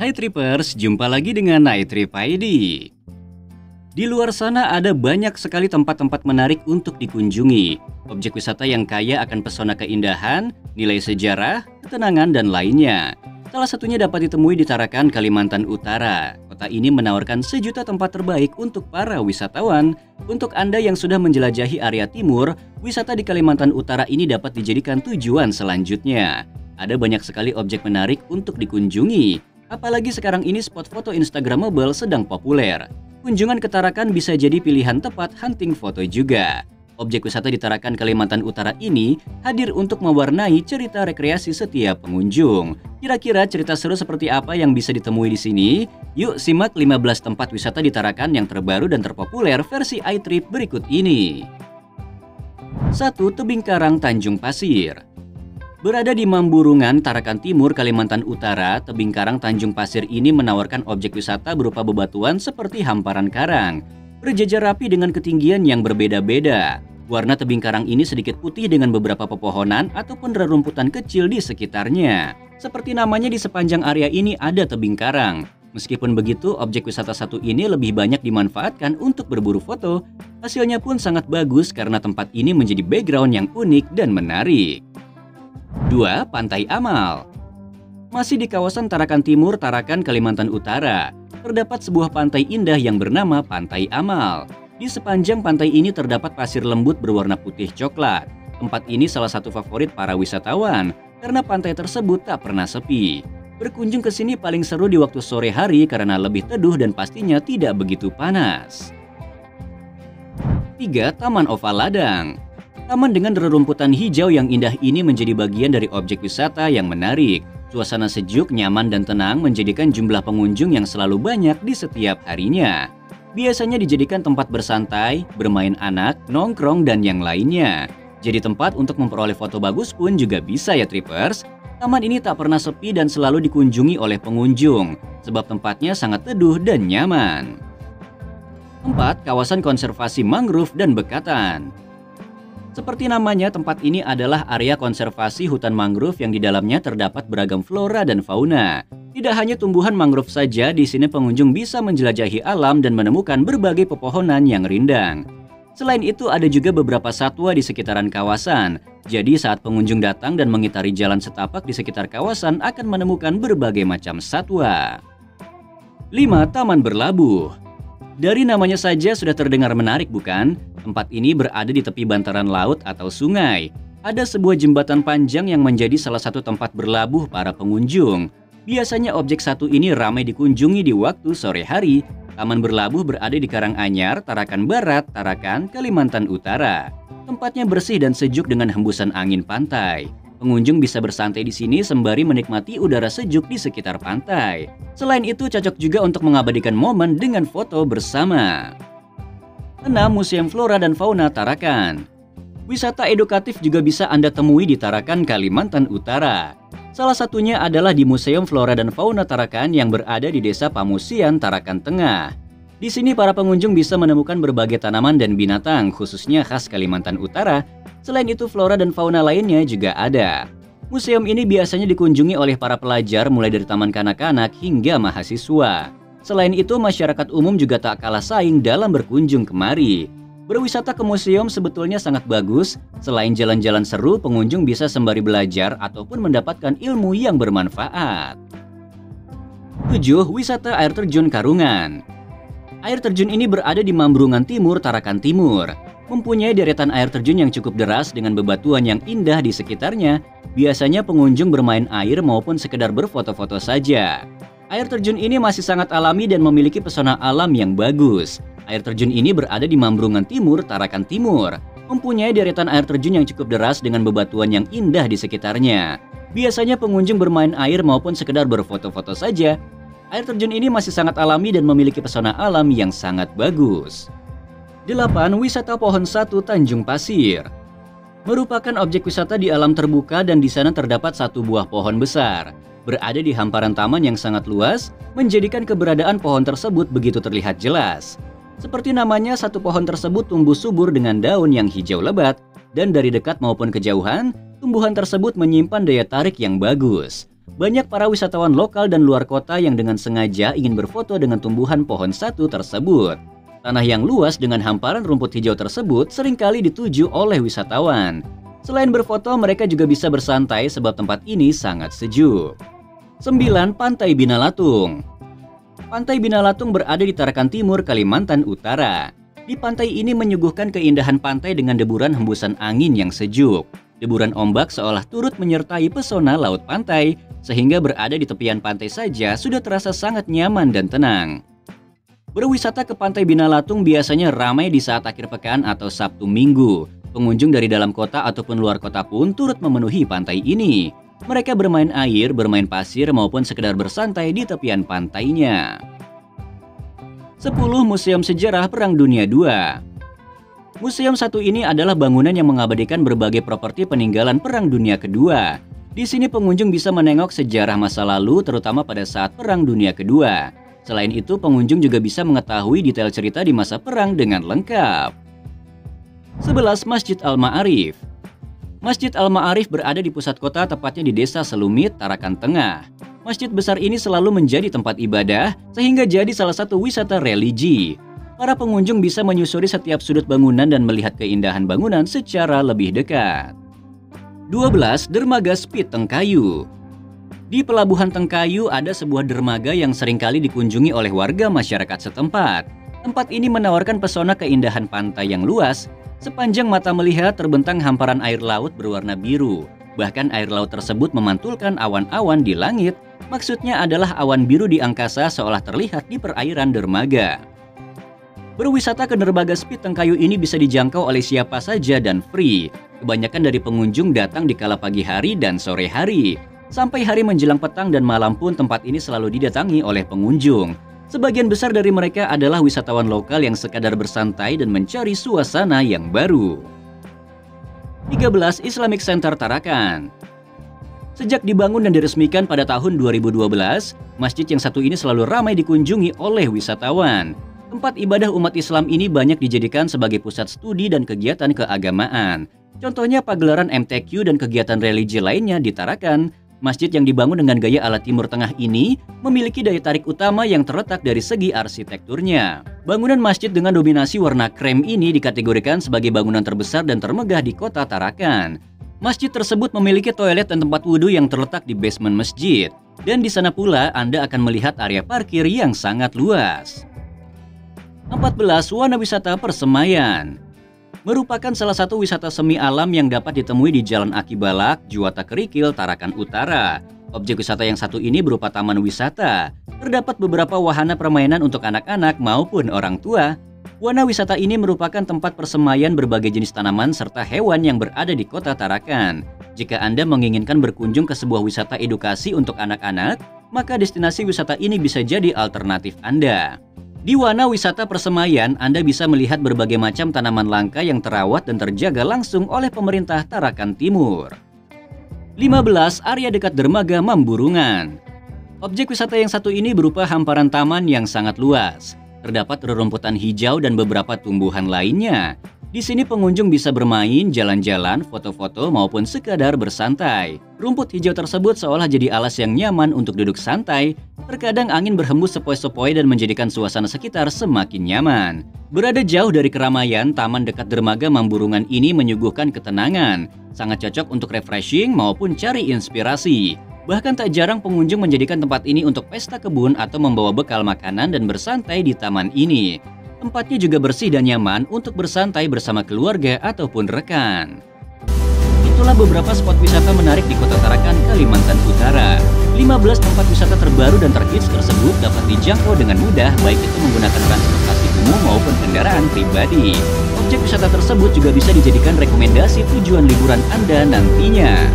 Hai Trippers, jumpa lagi dengan Night Trip ID. Di luar sana ada banyak sekali tempat-tempat menarik untuk dikunjungi. Objek wisata yang kaya akan pesona keindahan, nilai sejarah, ketenangan, dan lainnya. Salah satunya dapat ditemui di Tarakan, Kalimantan Utara. Kota ini menawarkan sejuta tempat terbaik untuk para wisatawan. Untuk Anda yang sudah menjelajahi area timur, wisata di Kalimantan Utara ini dapat dijadikan tujuan selanjutnya. Ada banyak sekali objek menarik untuk dikunjungi. Apalagi sekarang ini spot foto Instagramable sedang populer. Kunjungan ke Tarakan bisa jadi pilihan tepat hunting foto juga. Objek wisata di Tarakan, Kalimantan Utara ini hadir untuk mewarnai cerita rekreasi setiap pengunjung. Kira-kira cerita seru seperti apa yang bisa ditemui di sini? Yuk simak 15 tempat wisata di Tarakan yang terbaru dan terpopuler versi iTrip berikut ini. 1. Tebing Karang, Tanjung Pasir. Berada di Mamburungan, Tarakan Timur, Kalimantan Utara, tebing karang Tanjung Pasir ini menawarkan objek wisata berupa bebatuan seperti hamparan karang. Berjajar rapi dengan ketinggian yang berbeda-beda. Warna tebing karang ini sedikit putih dengan beberapa pepohonan ataupun rerumputan kecil di sekitarnya. Seperti namanya, di sepanjang area ini ada tebing karang. Meskipun begitu, objek wisata satu ini lebih banyak dimanfaatkan untuk berburu foto. Hasilnya pun sangat bagus karena tempat ini menjadi background yang unik dan menarik. 2. Pantai Amal. Masih di kawasan Tarakan Timur, Tarakan, Kalimantan Utara, terdapat sebuah pantai indah yang bernama Pantai Amal. Di sepanjang pantai ini terdapat pasir lembut berwarna putih coklat. Tempat ini salah satu favorit para wisatawan karena pantai tersebut tak pernah sepi. Berkunjung ke sini paling seru di waktu sore hari karena lebih teduh dan pastinya tidak begitu panas. 3. Taman Oval Ladang. Taman dengan rerumputan hijau yang indah ini menjadi bagian dari objek wisata yang menarik. Suasana sejuk, nyaman, dan tenang menjadikan jumlah pengunjung yang selalu banyak di setiap harinya. Biasanya dijadikan tempat bersantai, bermain anak, nongkrong, dan yang lainnya. Jadi tempat untuk memperoleh foto bagus pun juga bisa ya Trippers. Taman ini tak pernah sepi dan selalu dikunjungi oleh pengunjung, sebab tempatnya sangat teduh dan nyaman. 4. Kawasan Konservasi Mangrove dan Bekatan. Seperti namanya, tempat ini adalah area konservasi hutan mangrove yang di dalamnya terdapat beragam flora dan fauna. Tidak hanya tumbuhan mangrove saja, di sini pengunjung bisa menjelajahi alam dan menemukan berbagai pepohonan yang rindang. Selain itu, ada juga beberapa satwa di sekitaran kawasan. Jadi saat pengunjung datang dan mengitari jalan setapak di sekitar kawasan akan menemukan berbagai macam satwa. 5. Taman Berlabuh. Dari namanya saja sudah terdengar menarik bukan? Tempat ini berada di tepi bantaran laut atau sungai. Ada sebuah jembatan panjang yang menjadi salah satu tempat berlabuh para pengunjung. Biasanya objek satu ini ramai dikunjungi di waktu sore hari. Taman Berlabuh berada di Karanganyar, Tarakan Barat, Tarakan, Kalimantan Utara. Tempatnya bersih dan sejuk dengan hembusan angin pantai. Pengunjung bisa bersantai di sini sembari menikmati udara sejuk di sekitar pantai. Selain itu, cocok juga untuk mengabadikan momen dengan foto bersama. 6. Museum Flora dan Fauna Tarakan. Wisata edukatif juga bisa Anda temui di Tarakan, Kalimantan Utara. Salah satunya adalah di Museum Flora dan Fauna Tarakan yang berada di Desa Pamusian, Tarakan Tengah. Di sini para pengunjung bisa menemukan berbagai tanaman dan binatang, khususnya khas Kalimantan Utara. Selain itu, flora dan fauna lainnya juga ada. Museum ini biasanya dikunjungi oleh para pelajar mulai dari taman kanak-kanak hingga mahasiswa. Selain itu, masyarakat umum juga tak kalah saing dalam berkunjung kemari. Berwisata ke museum sebetulnya sangat bagus. Selain jalan-jalan seru, pengunjung bisa sembari belajar ataupun mendapatkan ilmu yang bermanfaat. 7. Wisata Air Terjun Karungan. Air terjun ini berada di Mamburungan Timur, Tarakan Timur. Mempunyai deretan air terjun yang cukup deras dengan bebatuan yang indah di sekitarnya. Biasanya pengunjung bermain air maupun sekedar berfoto-foto saja. Air terjun ini masih sangat alami dan memiliki pesona alam yang bagus. Air terjun ini berada di Mamburungan Timur, Tarakan Timur. Mempunyai deretan air terjun yang cukup deras dengan bebatuan yang indah di sekitarnya. Biasanya pengunjung bermain air maupun sekedar berfoto-foto saja. Air terjun ini masih sangat alami dan memiliki pesona alam yang sangat bagus. 8. Wisata Pohon Satu Tanjung Pasir. Merupakan objek wisata di alam terbuka dan di sana terdapat satu buah pohon besar. Berada di hamparan taman yang sangat luas, menjadikan keberadaan pohon tersebut begitu terlihat jelas. Seperti namanya, satu pohon tersebut tumbuh subur dengan daun yang hijau lebat, dan dari dekat maupun kejauhan, tumbuhan tersebut menyimpan daya tarik yang bagus. Banyak para wisatawan lokal dan luar kota yang dengan sengaja ingin berfoto dengan tumbuhan pohon satu tersebut. Tanah yang luas dengan hamparan rumput hijau tersebut seringkali dituju oleh wisatawan. Selain berfoto, mereka juga bisa bersantai sebab tempat ini sangat sejuk. 9. Pantai Binalatung. Pantai Binalatung berada di Tarakan Timur, Kalimantan Utara. Di pantai ini menyuguhkan keindahan pantai dengan deburan hembusan angin yang sejuk. Deburan ombak seolah turut menyertai pesona laut pantai, sehingga berada di tepian pantai saja sudah terasa sangat nyaman dan tenang. Berwisata ke Pantai Binalatung biasanya ramai di saat akhir pekan atau Sabtu Minggu. Pengunjung dari dalam kota ataupun luar kota pun turut memenuhi pantai ini. Mereka bermain air, bermain pasir, maupun sekedar bersantai di tepian pantainya. 10. Museum Sejarah Perang Dunia II. Museum satu ini adalah bangunan yang mengabadikan berbagai properti peninggalan Perang Dunia Kedua. Di sini pengunjung bisa menengok sejarah masa lalu terutama pada saat Perang Dunia Kedua. Selain itu, pengunjung juga bisa mengetahui detail cerita di masa perang dengan lengkap. 11. Masjid Al-Ma'arif. Masjid Al-Ma'arif berada di pusat kota, tepatnya di Desa Selumit, Tarakan Tengah. Masjid besar ini selalu menjadi tempat ibadah, sehingga jadi salah satu wisata religi. Para pengunjung bisa menyusuri setiap sudut bangunan dan melihat keindahan bangunan secara lebih dekat. 12. Dermaga Speed Tengkayu. Di Pelabuhan Tengkayu ada sebuah dermaga yang seringkali dikunjungi oleh warga masyarakat setempat. Tempat ini menawarkan pesona keindahan pantai yang luas. Sepanjang mata melihat terbentang hamparan air laut berwarna biru. Bahkan air laut tersebut memantulkan awan-awan di langit. Maksudnya adalah awan biru di angkasa seolah terlihat di perairan dermaga. Berwisata ke dermaga Speed Tengkayu ini bisa dijangkau oleh siapa saja dan free. Kebanyakan dari pengunjung datang di kala pagi hari dan sore hari. Sampai hari menjelang petang dan malam pun tempat ini selalu didatangi oleh pengunjung. Sebagian besar dari mereka adalah wisatawan lokal yang sekadar bersantai dan mencari suasana yang baru. 13. Islamic Center Tarakan. Sejak dibangun dan diresmikan pada tahun 2012, masjid yang satu ini selalu ramai dikunjungi oleh wisatawan. Tempat ibadah umat Islam ini banyak dijadikan sebagai pusat studi dan kegiatan keagamaan. Contohnya pagelaran MTQ dan kegiatan religi lainnya di Tarakan. Masjid yang dibangun dengan gaya ala Timur Tengah ini memiliki daya tarik utama yang terletak dari segi arsitekturnya. Bangunan masjid dengan dominasi warna krem ini dikategorikan sebagai bangunan terbesar dan termegah di kota Tarakan. Masjid tersebut memiliki toilet dan tempat wudhu yang terletak di basement masjid. Dan di sana pula Anda akan melihat area parkir yang sangat luas. 14. Wana Wisata Persemayan. Merupakan salah satu wisata semi alam yang dapat ditemui di Jalan Aki Balak, Juwata Kerikil, Tarakan Utara. Objek wisata yang satu ini berupa taman wisata. Terdapat beberapa wahana permainan untuk anak-anak maupun orang tua. Wana wisata ini merupakan tempat persemaian berbagai jenis tanaman serta hewan yang berada di kota Tarakan. Jika Anda menginginkan berkunjung ke sebuah wisata edukasi untuk anak-anak, maka destinasi wisata ini bisa jadi alternatif Anda. Di Wana Wisata Persemayan, Anda bisa melihat berbagai macam tanaman langka yang terawat dan terjaga langsung oleh pemerintah Tarakan Timur. 15. Area dekat dermaga Mamburungan. Objek wisata yang satu ini berupa hamparan taman yang sangat luas. Terdapat rerumputan hijau dan beberapa tumbuhan lainnya. Di sini pengunjung bisa bermain, jalan-jalan, foto-foto, maupun sekadar bersantai. Rumput hijau tersebut seolah jadi alas yang nyaman untuk duduk santai. Terkadang angin berhembus sepoi-sepoi dan menjadikan suasana sekitar semakin nyaman. Berada jauh dari keramaian, taman dekat dermaga Mamburungan ini menyuguhkan ketenangan. Sangat cocok untuk refreshing maupun cari inspirasi. Bahkan tak jarang pengunjung menjadikan tempat ini untuk pesta kebun atau membawa bekal makanan dan bersantai di taman ini. Tempatnya juga bersih dan nyaman untuk bersantai bersama keluarga ataupun rekan. Itulah beberapa spot wisata menarik di Kota Tarakan, Kalimantan Utara. 15 tempat wisata terbaru dan terhits tersebut dapat dijangkau dengan mudah, baik itu menggunakan transportasi umum maupun kendaraan pribadi. Objek wisata tersebut juga bisa dijadikan rekomendasi tujuan liburan Anda nantinya.